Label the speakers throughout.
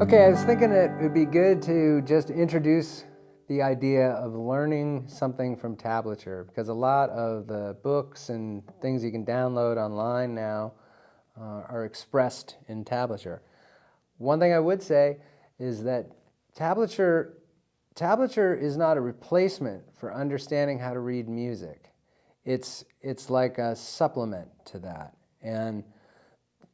Speaker 1: Okay, I was thinking it would be good to just introduce the idea of learning something from Tablature, because a lot of the books and things you can download online now are expressed in Tablature. One thing I would say is that Tablature is not a replacement for understanding how to read music. It's like a supplement to that. And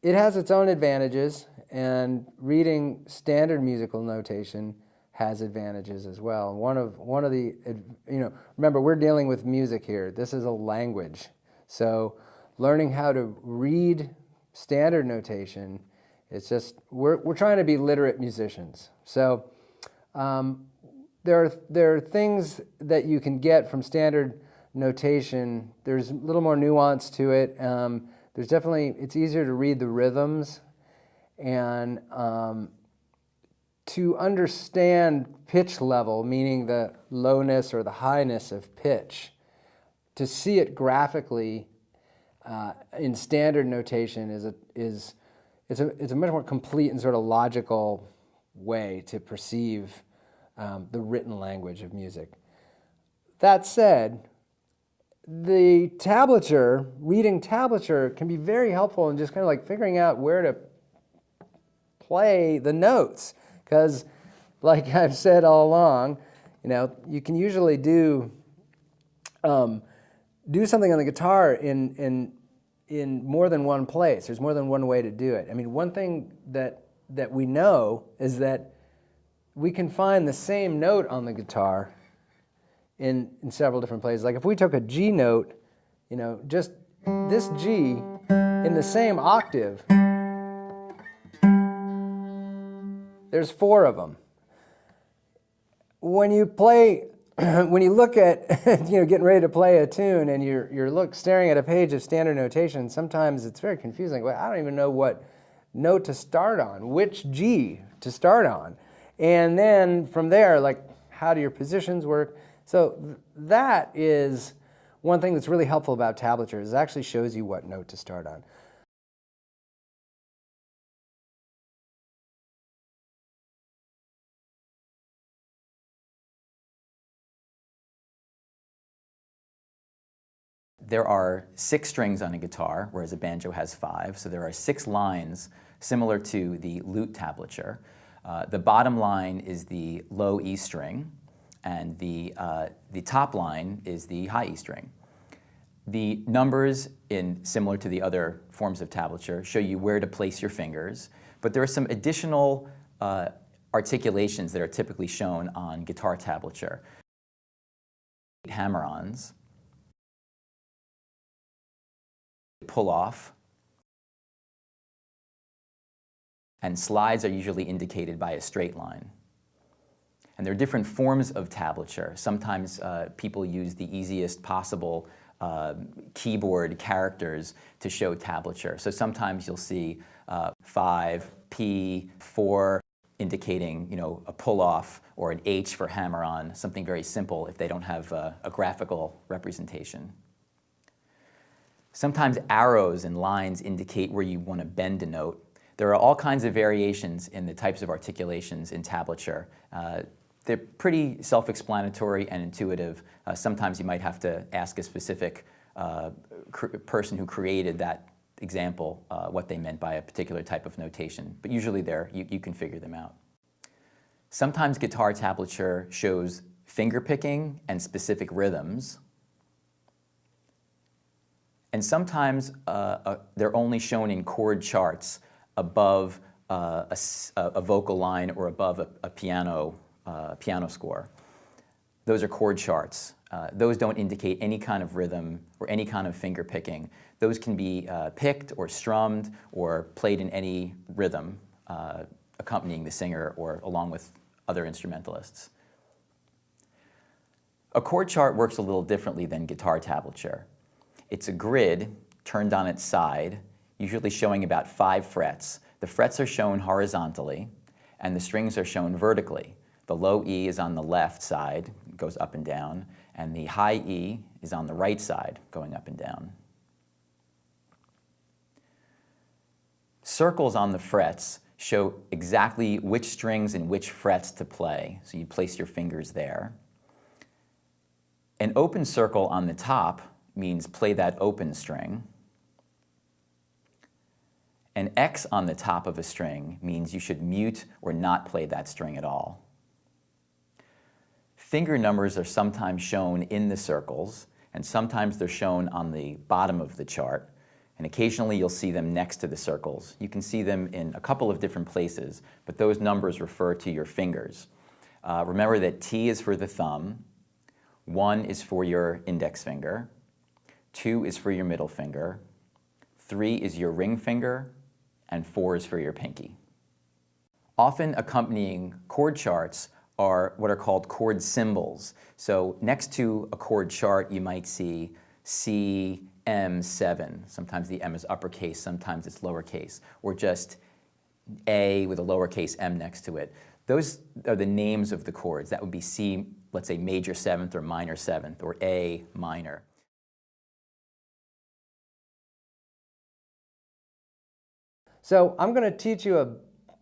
Speaker 1: it has its own advantages, and reading standard musical notation has advantages as well. One of the, remember, we're dealing with music here. This is a language. So learning how to read standard notation, it's just, we're trying to be literate musicians. So there are things that you can get from standard notation. There's a little more nuance to it. There's definitely, it's easier to read the rhythms, and to understand pitch level, meaning the lowness or the highness of pitch, to see it graphically in standard notation is a much more complete and sort of logical way to perceive the written language of music. That said, the tablature, reading tablature, can be very helpful in just kind of like figuring out where to play the notes. Because, like I've said all along, you can usually do something on the guitar in more than one place. There's more than one way to do it. I mean, one thing that we know is that we can find the same note on the guitar in several different places. Like if we took a G note, just this G in the same octave, there's 4 of them. When you play, when you look at, getting ready to play a tune and you're staring at a page of standard notation, sometimes it's very confusing. Well, I don't even know what note to start on, which G to start on. And then from there, like, how do your positions work? So that is one thing that's really helpful about tablature, is it actually shows you what note to start on.
Speaker 2: There are 6 strings on a guitar, whereas a banjo has 5. So there are 6 lines similar to the lute tablature. The bottom line is the low E string, and the top line is the high E string. The numbers, similar to the other forms of tablature, show you where to place your fingers, but there are some additional articulations that are typically shown on guitar tablature. Hammer-ons, pull-off, and slides are usually indicated by a straight line. And there are different forms of tablature. Sometimes people use the easiest possible keyboard characters to show tablature. So sometimes you'll see 5, P, 4, indicating a pull-off, or an H for hammer-on, something very simple if they don't have a graphical representation. Sometimes arrows and lines indicate where you want to bend a note. There are all kinds of variations in the types of articulations in tablature. They're pretty self-explanatory and intuitive. Sometimes you might have to ask a specific person who created that example what they meant by a particular type of notation, but usually you can figure them out. Sometimes guitar tablature shows finger picking and specific rhythms, and sometimes they're only shown in chord charts above a vocal line or above a piano score. Those are chord charts. Those don't indicate any kind of rhythm or any kind of finger picking. Those can be picked or strummed or played in any rhythm accompanying the singer or along with other instrumentalists. A chord chart works a little differently than guitar tablature. It's a grid turned on its side, usually showing about 5 frets. The frets are shown horizontally, and the strings are shown vertically. The low E is on the left side, goes up and down, and the high E is on the right side, going up and down. Circles on the frets show exactly which strings and which frets to play. So you place your fingers there. An open circle on the top means play that open string. An X on the top of a string means you should mute or not play that string at all. Finger numbers are sometimes shown in the circles, and sometimes they're shown on the bottom of the chart, and occasionally you'll see them next to the circles. You can see them in a couple of different places, but those numbers refer to your fingers. Remember that T is for the thumb, 1 is for your index finger, 2 is for your middle finger, 3 is your ring finger, and 4 is for your pinky. Often accompanying chord charts are what are called chord symbols. So next to a chord chart, you might see C, M7. Sometimes the M is uppercase, sometimes it's lowercase, or just A with a lowercase m next to it. Those are the names of the chords. That would be C, let's say major 7th or minor 7th, or A minor.
Speaker 1: So I'm going to teach you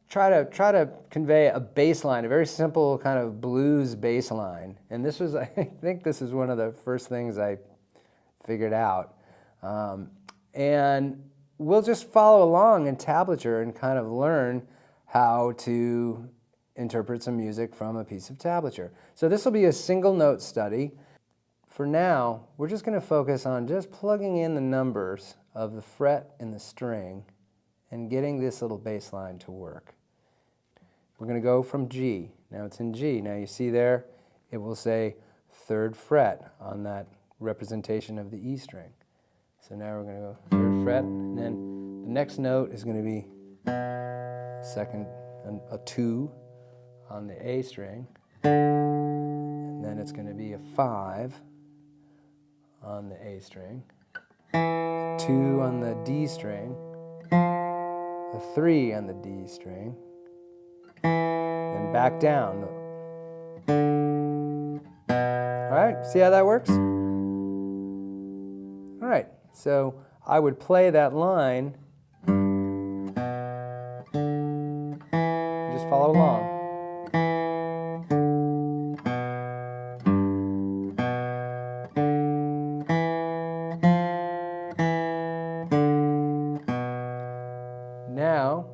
Speaker 1: try to convey a bass line, a very simple kind of blues bass line. And this was, I think this is one of the first things I figured out. And we'll just follow along in tablature and kind of learn how to interpret some music from a piece of tablature. So this will be a single note study. For now, we're just going to focus on just plugging in the numbers of the fret and the string and getting this little bass line to work. We're going to go from G. Now it's in G. Now you see there, it will say 3rd fret on that representation of the E string. So now we're going to go 3rd fret, and then the next note is going to be a 2 on the A string, and then it's going to be a 5 on the A string, 2 on the D string, a 3 on the D string, then back down. All right, see how that works? All right, so I would play that line. Just follow along. Now,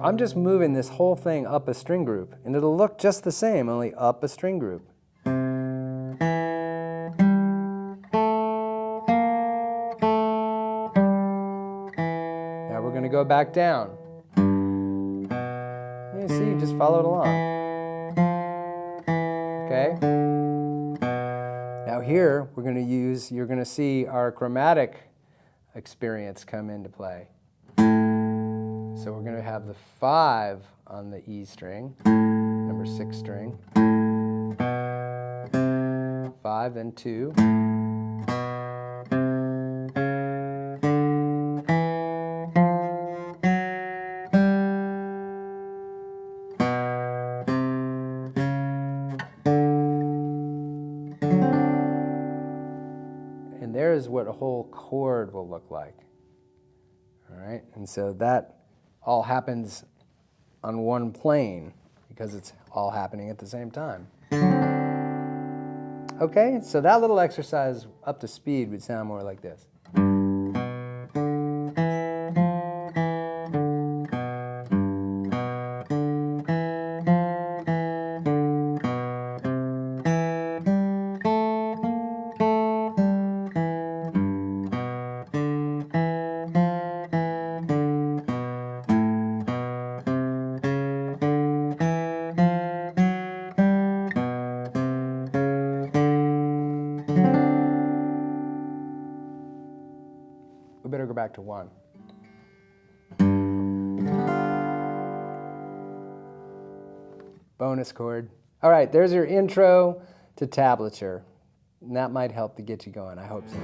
Speaker 1: I'm just moving this whole thing up a string group, and it'll look just the same, only up a string group. Now we're going to go back down. You see, just follow it along. Okay? Now here, we're going to use, you're going to see our chromatic experience come into play. So we're going to have the 5 on the E string, number 6 string, 5, then 2. And there's what a whole chord will look like. All right, and so that all happens on one plane because it's all happening at the same time. Okay, so that little exercise up to speed would sound more like this. We better go back to 1. Bonus chord. All right, there's your intro to tablature. And that might help to get you going. I hope so.